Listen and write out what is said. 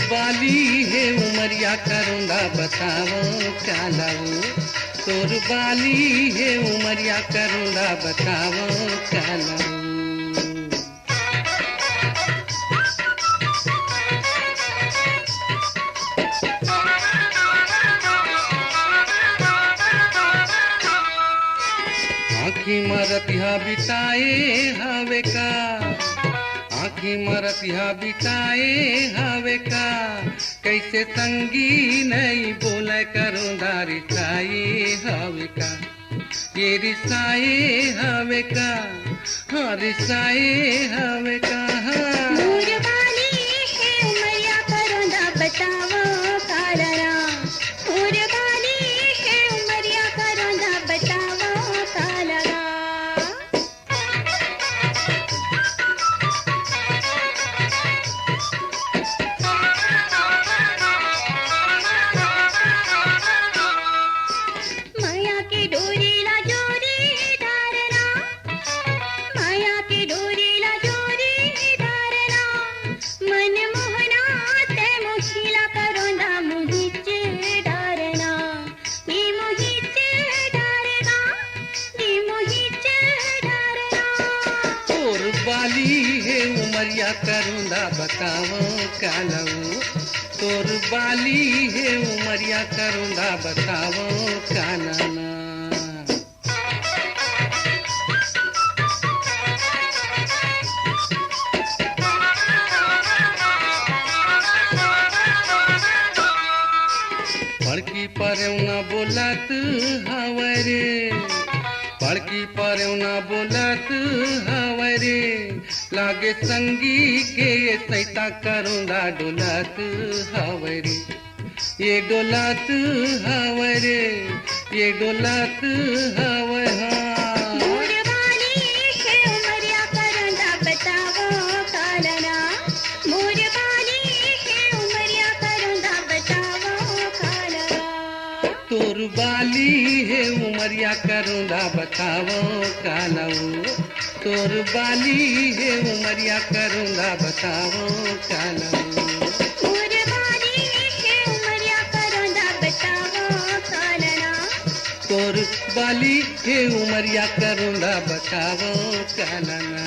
बाली है उमरिया करूँगा बताओ क्या लाऊं। तोर बाली है उमरिया करूँगा बताओ क्या लाऊं। आँखी मरतिया बिताए हवे का, आँखी मरतिया बिताए हवे का, कैसे संगी नहीं बोले करूँ रिसाए हवे का, ये रिसाए हवे का, हाँ रिसाए हवे का। दूर वाली है उमरिया करूँगा बताओ कालरा, दूर वाली है उमरिया करूँगा बताओ कालरा। माया की डोरी ला जोरी धारना, माया की डोरी ला जोरी धारना, मन मोहना ते मुखिला करोंदा मुहिच डारना, नी मुहिच डारना, नी मुहिच डारना। तोर बाली है उमरिया करूँगा बताओ क्या लाऊं। तोर बाली है उमरिया करूँगा बताओ क्या लाना। पड़की परौना बोलत हवरे, पड़की परौना बोलत हवरे, लागे संगी के ये सैता करूँगा डोलत हवरे, ये डोलत हवरे, ये डोलत हवे। हाँ दूर वाली है उमरिया करूँगा बताओ कालरा, दूर वाली है उमरिया करूँगा बताओ कालरा। तोर बाली है उमरिया करूँगा बताओ क्या लाऊं। तोर बाली है उमरिया करूँगा बताओ क्या लाऊं। दूर वाली है उमरिया करूँगा बताओ कालरा। तोर बाली है उमरिया करूँगा बताओ क्या लाना।